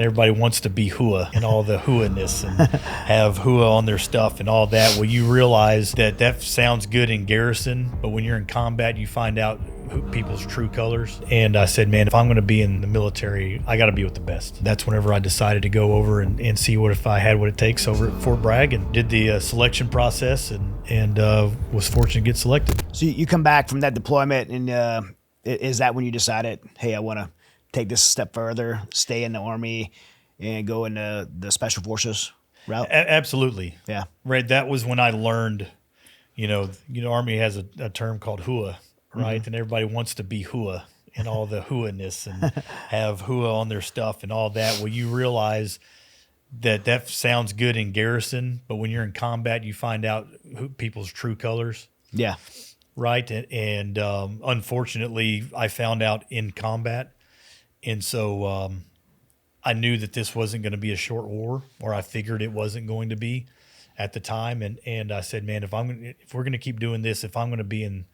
Everybody wants to be hua and all the hua-ness and have hua on their stuff and all that. Well, you realize that that sounds good in garrison, but when you're in combat, you find out people's true colors. And I said, man, if I'm going to be in the military, I got to be with the best. That's whenever I decided to go over and see what if I had what it takes over at Fort Bragg, and did the selection process and was fortunate to get selected. So you come back from that deployment, and is that when you decided, hey, I want to take this a step further, stay in the Army, and go into the Special Forces route? Absolutely. Yeah. Right. That was when I learned, Army has a term called hua, right? Mm-hmm. And everybody wants to be hua and all the hua-ness and have hua on their stuff and all that. Well, you realize that that sounds good in garrison, but when you're in combat, you find out people's true colors. Yeah. Right. And unfortunately, I found out in combat. And so I knew that this wasn't going to be a short war, or I figured it wasn't going to be at the time. And I said, man, if we're going to keep doing this, if I'm going to be in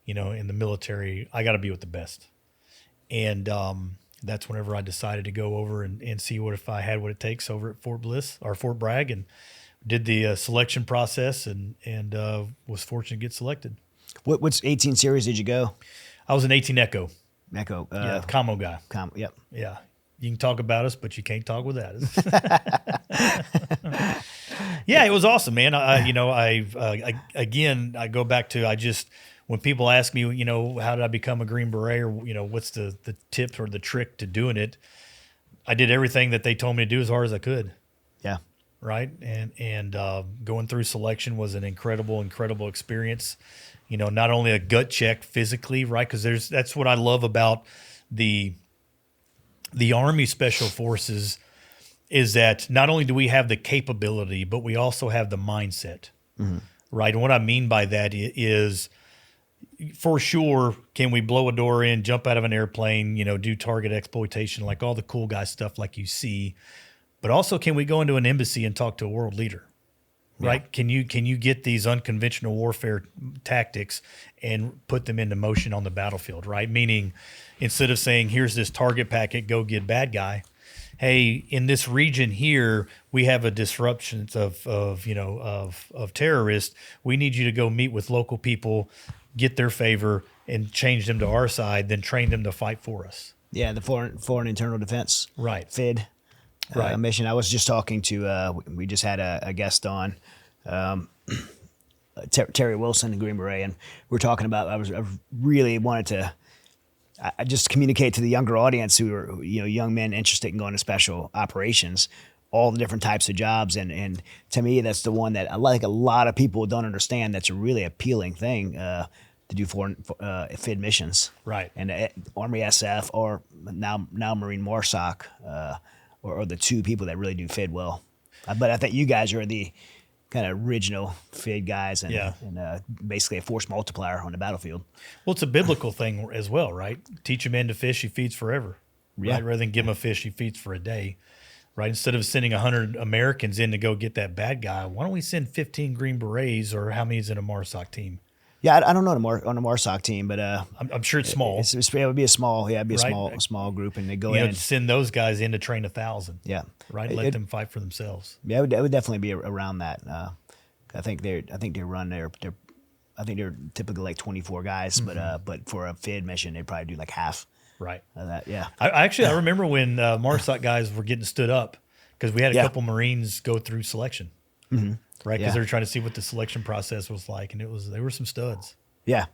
the military, I got to be with the best. And that's whenever I decided to go over and see what if I had what it takes over at Fort Bragg, and did the selection process and was fortunate to get selected. What's 18 series did you go? I was an 18 Echo. Echo. Yeah, commo guy. Yep. Yeah. You can talk about us, but you can't talk without us. Yeah, it was awesome, man. I go back to, when people ask me, how did I become a Green Beret, or, what's the tip or the trick to doing it? I did everything that they told me to do as hard as I could. Yeah. Right. And going through selection was an incredible experience. Not only a gut check physically, right? Because that's what I love about the Army Special Forces, is that not only do we have the capability, but we also have the mindset, right? And what I mean by that is, for sure, can we blow a door in, jump out of an airplane, do target exploitation, like all the cool guy stuff like you see, but also can we go into an embassy and talk to a world leader? Right? Yeah. Can you get these unconventional warfare tactics and put them into motion on the battlefield? Right? Meaning, instead of saying, here's this target packet, go get bad guy. Hey, in this region here, we have a disruption of terrorists. We need you to go meet with local people, get their favor, and change them to our side, then train them to fight for us. Yeah, the foreign internal defense. Right. FID. Right. Mission. I was just talking to, we just had a guest on, Terry Wilson, Green Beret, and we're talking about, I really wanted to, I just communicate to the younger audience who are, young men interested in going to special operations, all the different types of jobs. And to me, that's the one that a lot of people don't understand. That's a really appealing thing, to do foreign FID missions. Right. And Army SF, or now Marine MARSOC, or the two people that really do FID well. But I think you guys are the kind of original FID guys, and basically a force multiplier on the battlefield. Well, it's a biblical thing as well, right? Teach a man to fish, he feeds forever. Yeah. Right? Rather than give him a fish, he feeds for a day. Right? Instead of sending 100 Americans in to go get that bad guy, why don't we send 15 Green Berets, or how many's in a MARSOC team? Yeah, I don't know on the MARSOC team, but I'm sure it's small. It would be a small, it'd be right? a small group, and they go in and send those guys in to train 1,000. Yeah, right. Let them fight for themselves. Yeah, it would definitely be around that. I think they run I think they're typically like 24 guys, but for a FID mission, they'd probably do like half. Right. Of that. Yeah. I remember when MARSOC guys were getting stood up, because we had a couple Marines go through selection. Mm-hmm. Right. Because they were trying to see what the selection process was like, and they were some studs. Yeah.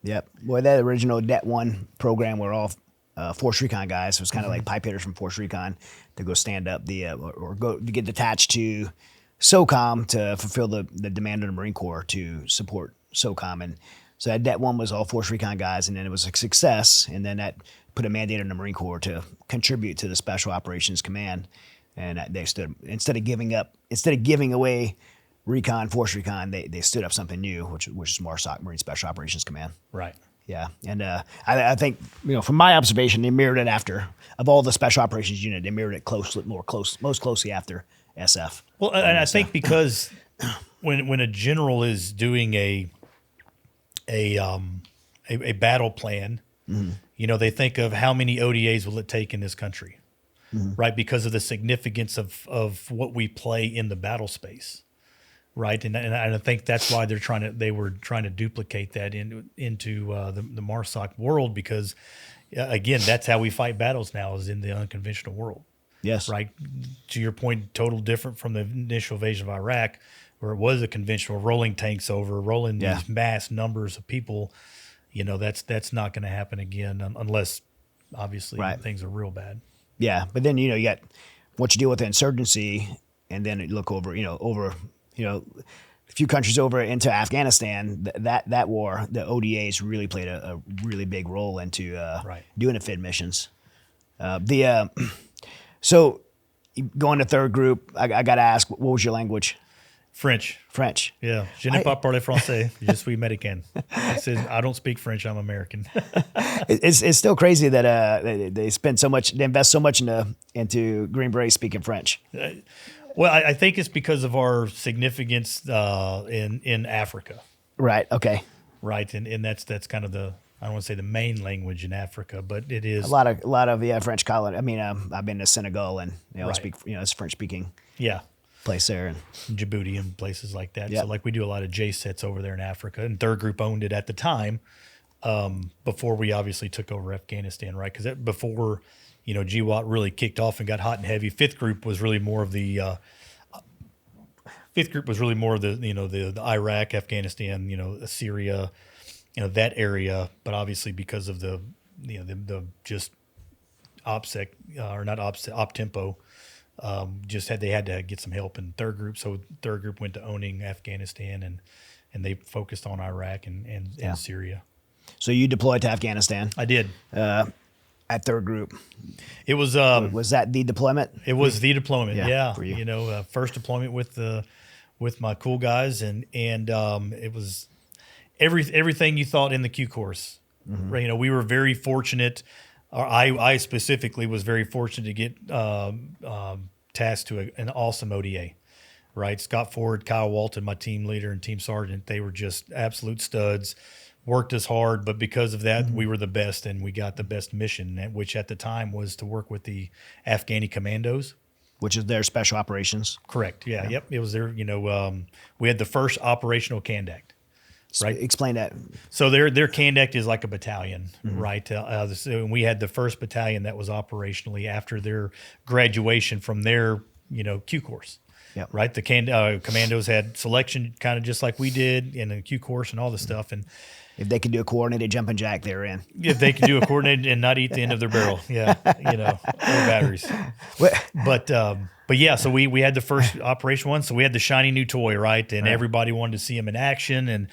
Yep. Boy, that original Det 1 program were all Force Recon guys. It was kind of like pipe hitters from Force Recon to go stand up or go to get attached to SOCOM to fulfill the demand of the Marine Corps to support SOCOM. And so that Det 1 was all Force Recon guys, and then it was a success. And then that put a mandate on the Marine Corps to contribute to the Special Operations Command. And they instead of giving away Recon, Force Recon, they stood up something new, which is MARSOC, Marine Special Operations Command. Right. Yeah, and I think from my observation, they mirrored it after, of all the Special Operations Unit, they mirrored it most closely after SF. Well, and I think because when a general is doing a battle plan, they think of how many ODAs will it take in this country. right? Because of the significance of what we play in the battle space, right? And I think that's why they were trying to duplicate that into the MARSOC world, because again, that's how we fight battles now, is in the unconventional world. Yes. Right. To your point, total different from the initial invasion of Iraq, where it was a conventional rolling tanks over, rolling these mass numbers of people. That's not going to happen again unless obviously things are real bad. Yeah. But then, you got once you deal with the insurgency, and then you look over a few countries over into Afghanistan, that war, the ODAs really played a really big role into doing the FID missions. So going to third group, I got to ask, what was your language? French. Yeah. Je ne parle pas français. Je suis américain. I don't speak French. I'm American. It's still crazy that they invest so much into Green Beret speaking French. Well, I think it's because of our significance in Africa. Right. Okay. Right. And that's kind of I don't want to say the main language in Africa, but it is a lot of French colony. I mean, I've been to Senegal, and speak it's French speaking. Yeah. Place there, and Djibouti and places like that. Yep. So like we do a lot of J sets over there in Africa, and third group owned it at the time, before we obviously took over Afghanistan, right? Because before, GWAT really kicked off and got hot and heavy. Fifth group was really more of the the Iraq, Afghanistan, Syria, that area. But obviously because of the just OPSEC or not OPSEC, op tempo. They had to get some help in third group. So third group went to owning Afghanistan, and they focused on Iraq and Syria. So you deployed to Afghanistan. I did. At third group. It was that the deployment? It was the deployment. Yeah. For you. First deployment with my cool guys, and it was everything you thought in the Q course. Mm-hmm. Right? We were very fortunate. I specifically was very fortunate to get tasked to an awesome ODA, right? Scott Ford, Kyle Walton, my team leader and team sergeant, they were just absolute studs, worked us hard, but because of that, we were the best, and we got the best mission, which at the time was to work with the Afghani Commandos. Which is their special operations. Correct, yeah. Yep. It was their, we had the first operational Kandak. Right. Explain that. So their Kandak is like a battalion, right? So we had the first battalion that was operationally after their graduation from their, Q course. Yep. Right. The Commandos had selection kind of just like we did in the Q course and all this stuff. And if they could do a coordinated jumping jack, they were in. If they could do a coordinated and not eat the end of their barrel. Yeah. Or batteries. But yeah, so we had the first operation one. So we had the shiny new toy, right? And everybody wanted to see him in action.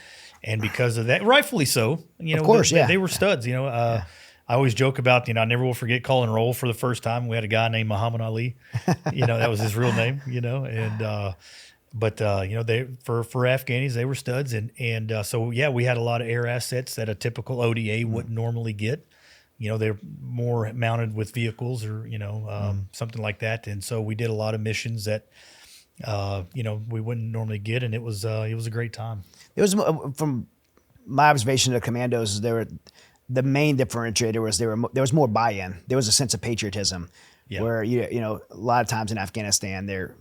And because of that, rightfully so, of course, they were studs. I always joke about, I never will forget calling roll for the first time. We had a guy named Muhammad Ali, that was his real name, and they for Afghanis, they were studs, and so we had a lot of air assets that a typical ODA wouldn't normally get. They're more mounted with vehicles or something like that, and so we did a lot of missions that we wouldn't normally get, and it was a great time. It was, from my observation of the Commandos, the main differentiator was there was more buy-in. There was a sense of patriotism, where a lot of times in Afghanistan they're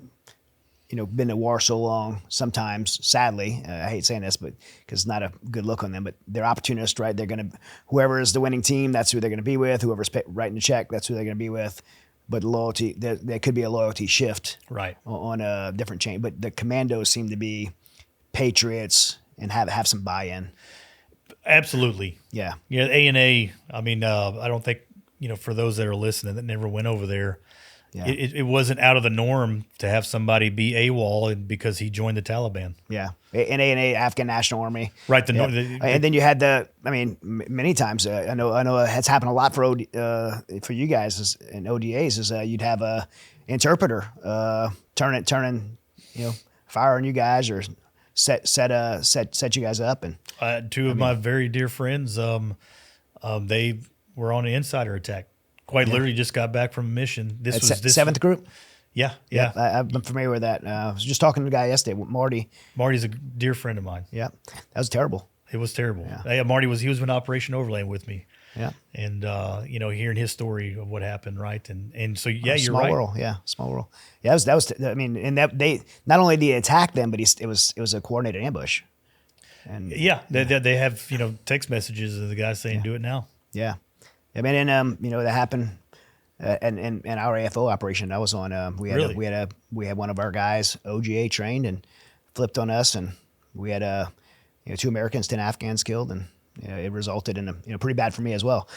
been at war so long. Sometimes, sadly, I hate saying this, but because it's not a good look on them, but they're opportunists, right? They're whoever is the winning team, that's who they're gonna be with. Whoever's writing the check, that's who they're gonna be with. But loyalty, there could be a loyalty shift, right, on a different chain. But the Commandos seem to be patriots and have some buy-in. Absolutely. Yeah. A&A, I mean, I don't think, for those that are listening that never went over there, it wasn't out of the norm to have somebody be AWOL because he joined the Taliban. Yeah. And A&A, Afghan National Army. Right. And then you had many times, I know it has happened a lot for you guys and ODAs, is you'd have a interpreter turning fire on you guys or set you guys up. And two of my very dear friends, they were on an insider attack. Quite literally just got back from a mission. This was this seventh group. Yeah. I've been familiar with that. I was just talking to the guy yesterday, Marty. Marty's a dear friend of mine. Yeah, that was terrible. It was terrible. Yeah. Hey, Marty was in Operation Overland with me. Yeah. And hearing his story of what happened, right? And so yeah, you're Small right. world. Yeah. Small world. Yeah. That was, I mean, and that they, not only did he attack them, but it was a coordinated ambush. And Yeah, they have text messages of the guy saying, "Do it now." yeah. I mean, and that happened. And our AFO operation I was on, Really? we had one of our guys OGA trained and flipped on us, and we had 2 Americans, 10 Afghans killed, and it resulted in a pretty bad for me as well.